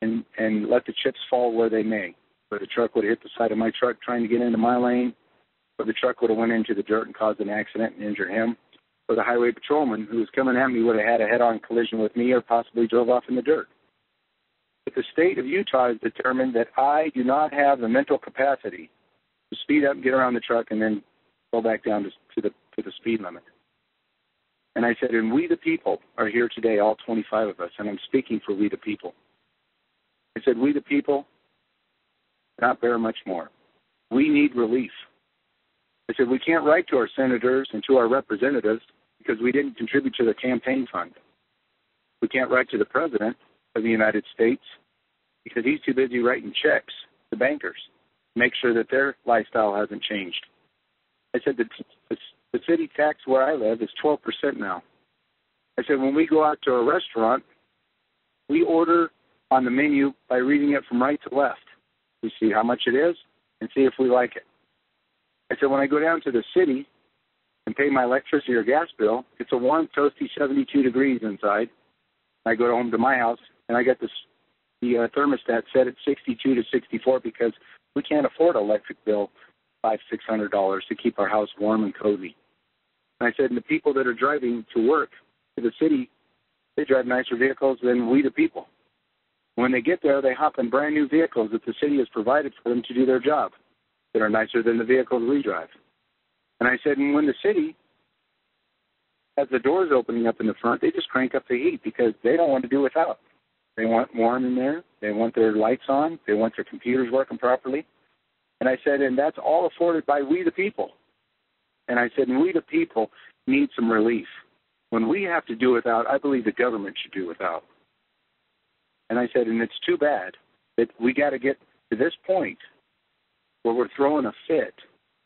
and let the chips fall where they may. Where the truck would have hit the side of my truck trying to get into my lane, or the truck would have went into the dirt and caused an accident and injured him, or the highway patrolman who was coming at me would have had a head-on collision with me or possibly drove off in the dirt. But the state of Utah has determined that I do not have the mental capacity to speed up and get around the truck and then go back down to the speed limit. And I said, and we the people are here today, all 25 of us, and I'm speaking for we the people. I said, we the people cannot bear much more. We need relief. I said, we can't write to our senators and to our representatives because we didn't contribute to the campaign fund. We can't write to the president of the United States because he's too busy writing checks to bankers to make sure that their lifestyle hasn't changed. I said, the city tax where I live is 12% now. I said, when we go out to a restaurant, we order on the menu by reading it from right to left. We see how much it is and see if we like it. I said, when I go down to the city and pay my electricity or gas bill, it's a warm, toasty 72 degrees inside. I go home to my house, and I got the thermostat set at 62 to 64 because we can't afford an electric bill, $500-600 to keep our house warm and cozy. And I said, and the people that are driving to work to the city, they drive nicer vehicles than we the people. When they get there, they hop in brand new vehicles that the city has provided for them to do their job that are nicer than the vehicles we drive. And I said, and when the city has the doors opening up in the front, they just crank up the heat because they don't want to do without. They want warm in there. They want their lights on. They want their computers working properly. And I said, and that's all afforded by we the people. And I said, and we the people need some relief. When we have to do without, I believe the government should do without. And I said, and it's too bad that we got to get to this point where we're throwing a fit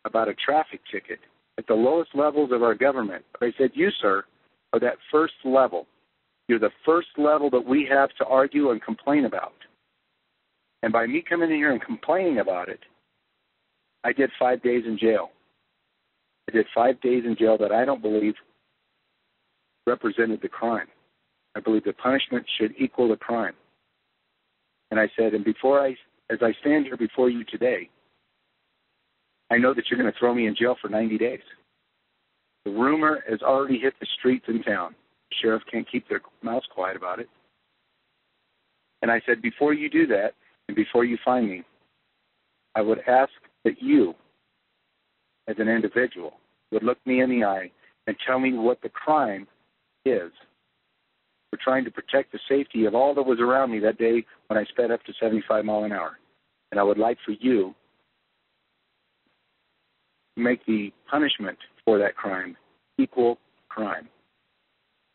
about a traffic ticket at the lowest levels of our government. I said, you, sir, are that first level. You're the first level that we have to argue and complain about. And by me coming in here and complaining about it, I did 5 days in jail. I did 5 days in jail that I don't believe represented the crime. I believe the punishment should equal the crime. And I said, and as I stand here before you today, I know that you're going to throw me in jail for 90 days. The rumor has already hit the streets in town. The sheriff can't keep their mouths quiet about it. And I said, before you do that, and before you find me, I would ask that you, as an individual, would look me in the eye and tell me what the crime is. We're trying to protect the safety of all that was around me that day when I sped up to 75 miles an hour. And I would like for you to make the punishment for that crime equal crime.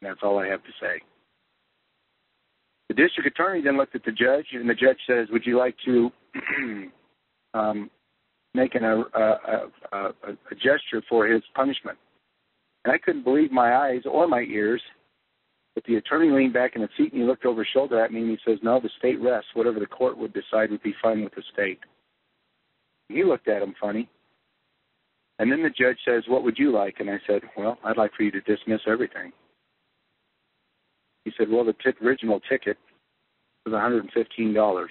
And that's all I have to say. The district attorney then looked at the judge, and the judge says, would you like to make a gesture for his punishment? And I couldn't believe my eyes or my ears. But the attorney leaned back in the seat and he looked over his shoulder at me and he says, no, the state rests. Whatever the court would decide would be fine with the state. He looked at him funny. And then the judge says, what would you like? And I said, well, I'd like for you to dismiss everything. He said, well, the original ticket was $115. Would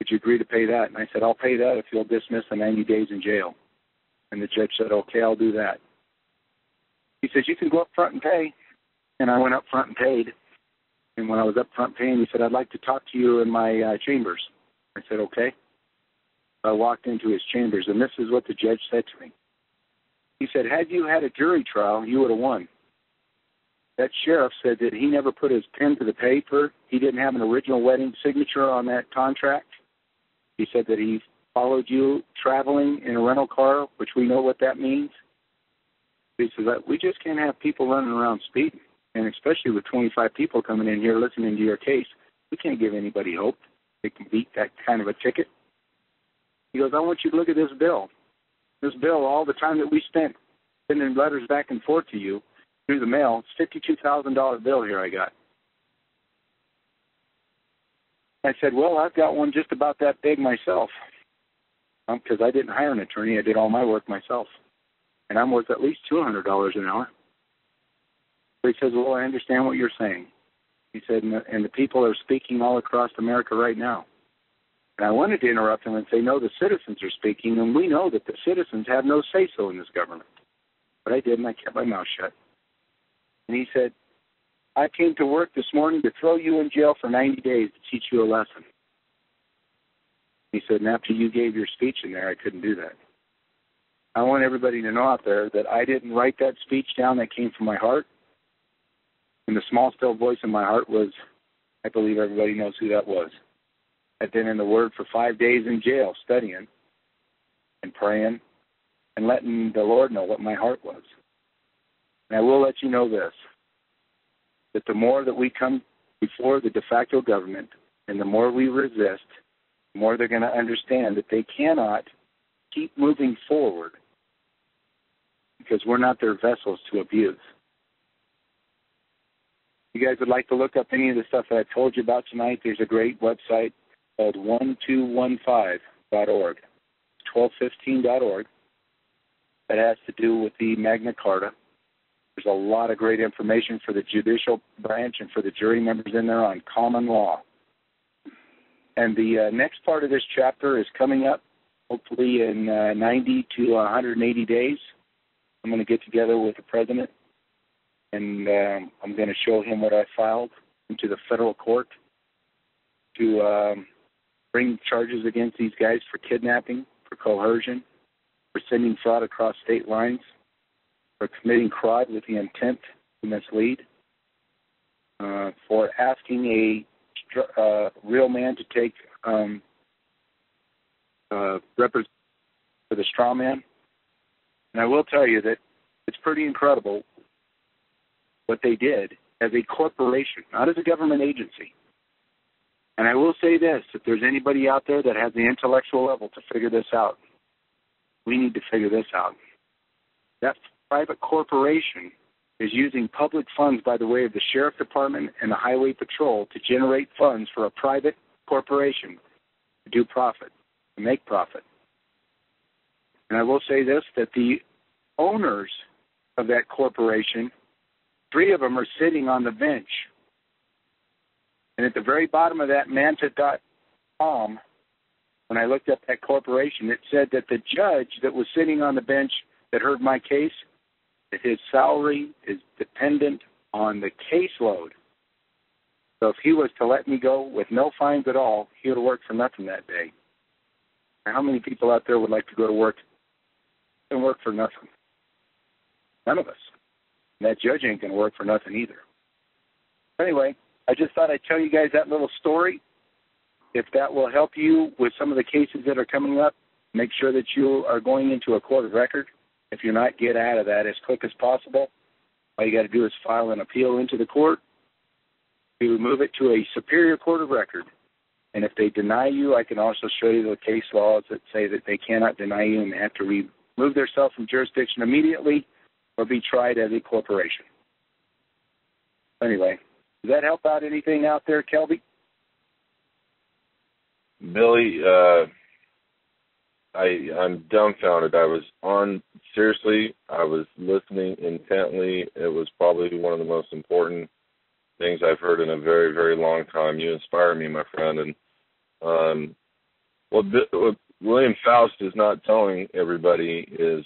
you agree to pay that? And I said, I'll pay that if you'll dismiss the 90 days in jail. And the judge said, okay, I'll do that. He says, you can go up front and pay. And I went up front and paid. And when I was up front paying, he said, I'd like to talk to you in my chambers. I said, okay. I walked into his chambers, and this is what the judge said to me. He said, had you had a jury trial, you would have won. That sheriff said that he never put his pen to the paper. He didn't have an original wedding signature on that contract. He said that he followed you traveling in a rental car, which we know what that means. He says that we just can't have people running around speeding. And especially with 25 people coming in here listening to your case, we can't give anybody hope they can beat that kind of a ticket. He goes, I want you to look at this bill. This bill, all the time that we spent sending letters back and forth to you through the mail, it's a $52,000 bill here I got. I said, well, I've got one just about that big myself because I didn't hire an attorney. I did all my work myself. And I'm worth at least $200 an hour. So he says, well, I understand what you're saying. He said, and the people are speaking all across America right now. And I wanted to interrupt him and say, no, the citizens are speaking, and we know that the citizens have no say-so in this government. But I didn't. I kept my mouth shut. And he said, I came to work this morning to throw you in jail for 90 days to teach you a lesson. He said, and after you gave your speech in there, I couldn't do that. I want everybody to know out there that I didn't write that speech down. That came from my heart. And the small, still voice in my heart was, I believe everybody knows who that was. I'd been in the Word for 5 days in jail studying and praying and letting the Lord know what my heart was. And I will let you know this, that the more that we come before the de facto government and the more we resist, the more they're going to understand that they cannot keep moving forward because we're not their vessels to abuse. If you guys would like to look up any of the stuff that I told you about tonight, there's a great website called 1215.org, 1215.org. That has to do with the Magna Carta. There's a lot of great information for the judicial branch and for the jury members in there on common law. And the next part of this chapter is coming up, hopefully in 90 to 180 days. I'm going to get together with the president, and I'm going to show him what I filed into the federal court to bring charges against these guys for kidnapping, for coercion, for sending fraud across state lines, for committing fraud with the intent to mislead, for asking a real man to take represent for the straw man. And I will tell you that it's pretty incredible what they did as a corporation, not as a government agency. And I will say this, if there's anybody out there that has the intellectual level to figure this out, we need to figure this out. That private corporation is using public funds by the way of the Sheriff Department and the Highway Patrol to generate funds for a private corporation to do profit, to make profit. And I will say this, that the owners of that corporation, 3 of them are sitting on the bench. And at the very bottom of that manta.com, when I looked up that corporation, it said that the judge that was sitting on the bench that heard my case, that his salary is dependent on the caseload. So if he was to let me go with no fines at all, he would have worked for nothing that day. Now, how many people out there would like to go to work and work for nothing? None of us. And that judge ain't going to work for nothing either. Anyway, I just thought I'd tell you guys that little story. If that will help you with some of the cases that are coming up, make sure that you are going into a court of record. If you're not, get out of that as quick as possible. All you got to do is file an appeal into the court to move it to a superior court of record. And if they deny you, I can also show you the case laws that say that they cannot deny you and they have to remove themselves from jurisdiction immediately or be tried as a corporation. Anyway, does that help out anything out there, Kelby? Billy, I'm dumbfounded. Seriously, I was listening intently. It was probably one of the most important things I've heard in a very, very long time. You inspire me, my friend. And what William Faust is not telling everybody is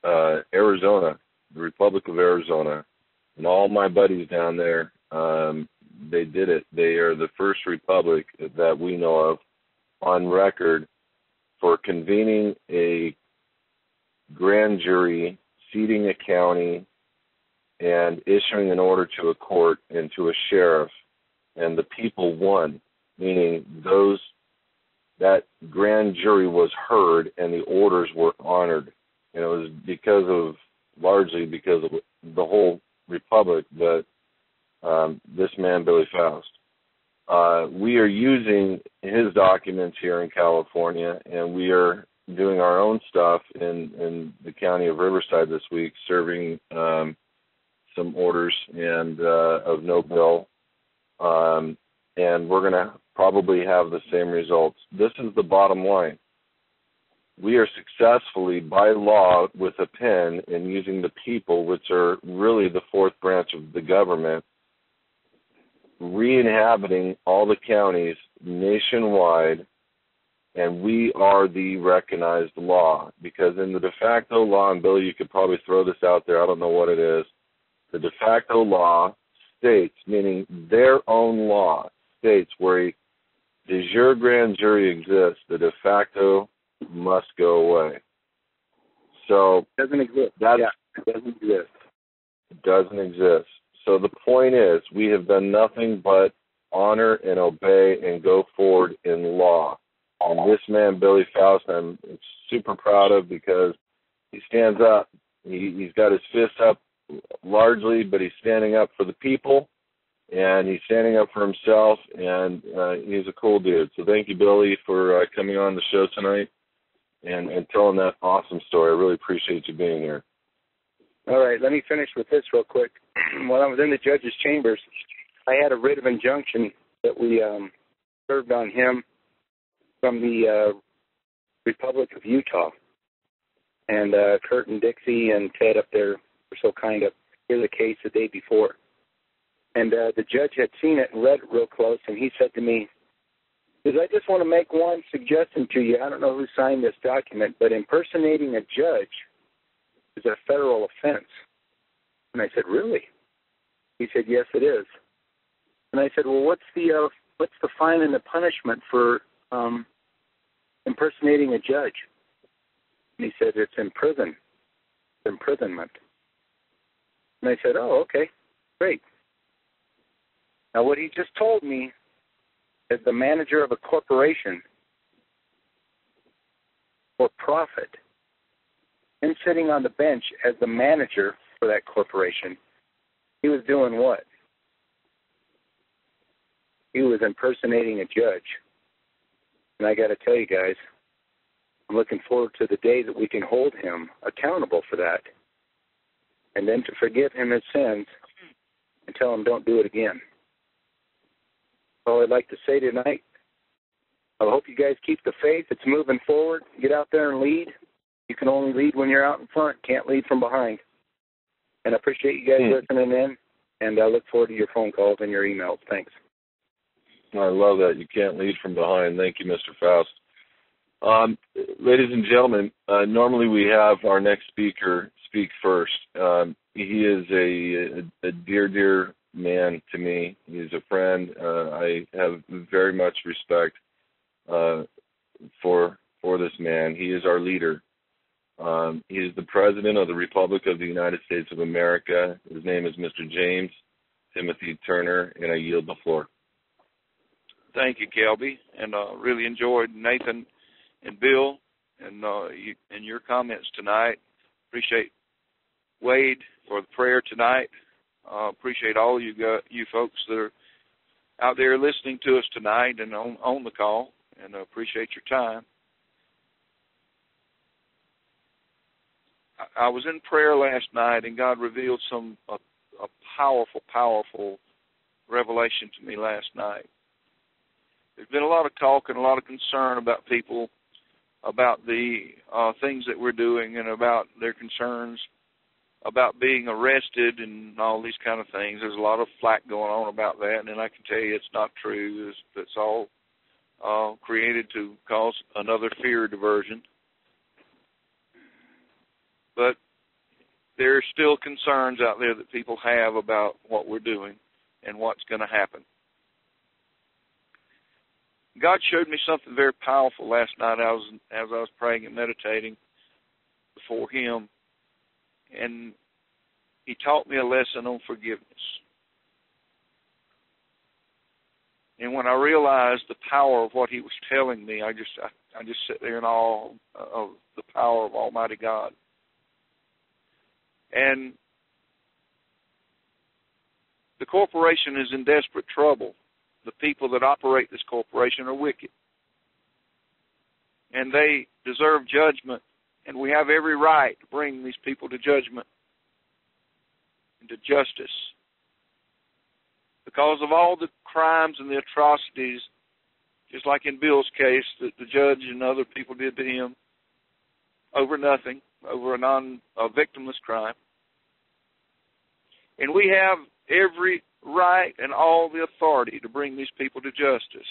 Arizona, the Republic of Arizona, and all my buddies down there, they did it. They are the first republic that we know of on record for convening a grand jury, seating a county, and issuing an order to a court and to a sheriff, and the people won, meaning that grand jury was heard and the orders were honored. And it was largely because of the whole republic that this man, Billy Faust. We are using his documents here in California, and we are doing our own stuff in the county of Riverside this week, serving some orders and of no bill, and we're going to probably have the same results. This is the bottom line. We are successfully, by law, with a pen and using the people, which are really the fourth branch of the government, re-inhabiting all the counties nationwide, and we are the recognized law. Because in the de facto law, and Billy, you could probably throw this out there, I don't know what it is, the de facto law states, meaning their own law states, where a de jure grand jury exists, the de facto must go away. So doesn't exist. It doesn't exist. It doesn't exist. So the point is, we have done nothing but honor and obey and go forward in law. And this man, Billy Faust, I'm super proud of, because he stands up. He's got his fists up largely, but he's standing up for the people, and he's standing up for himself, and he's a cool dude. So thank you, Billy, for coming on the show tonight and telling that awesome story. I really appreciate you being here. All right, let me finish with this real quick. While I was in the judge's chambers, I had a writ of injunction that we served on him from the Republic of Utah. And Kurt and Dixie and Ted up there were so kind to hear the case the day before. And the judge had seen it and read it real close, and he said to me, I just want to make one suggestion to you. I don't know who signed this document, but impersonating a judge is a federal offense. And I said, really? He said, yes, it is. And I said, well, what's the fine and the punishment for impersonating a judge? And he said, it's imprisonment. And I said, oh, okay, great. Now, what he just told me, as the manager of a corporation for profit, him sitting on the bench as the manager for that corporation, he was doing what? He was impersonating a judge. And I got to tell you guys, I'm looking forward to the day that we can hold him accountable for that, and then to forgive him his sins and tell him don't do it again. All I'd like to say tonight, I hope you guys keep the faith. It's moving forward. Get out there and lead. You can only lead when you're out in front. Can't lead from behind. And I appreciate you guys listening in, and I look forward to your phone calls and your emails. Thanks. I love that. You can't lead from behind. Thank you, Mr. Faust. Ladies and gentlemen, normally we have our next speaker speak first. He is a dear, dear man to me. He's a friend. I have very much respect for this man. He is our leader. He is the President of the Republic of the United States of America. His name is Mr. James Timothy Turner, and I yield the floor. Thank you, Kelby, and really enjoyed Nathan and Bill and your comments tonight. Appreciate Wade for the prayer tonight. Appreciate all you folks that are out there listening to us tonight and on the call, and appreciate your time. I was in prayer last night, and God revealed a powerful, powerful revelation to me last night. There's been a lot of talk and a lot of concern about people, about the things that we're doing and about their concerns about being arrested and all these kind of things. There's a lot of flack going on about that, and I can tell you it's not true. It's all created to cause another fear diversion. But there are still concerns out there that people have about what we're doing and what's going to happen. God showed me something very powerful last night as I was praying and meditating before Him, and He taught me a lesson on forgiveness. And when I realized the power of what He was telling me, I just sit there in awe of the power of Almighty God. And the corporation is in desperate trouble. The people that operate this corporation are wicked. And they deserve judgment. And we have every right to bring these people to judgment and to justice. Because of all the crimes and the atrocities, just like in Bill's case, that the judge and other people did to him, over nothing, over a victimless crime. And we have every right and all the authority to bring these people to justice.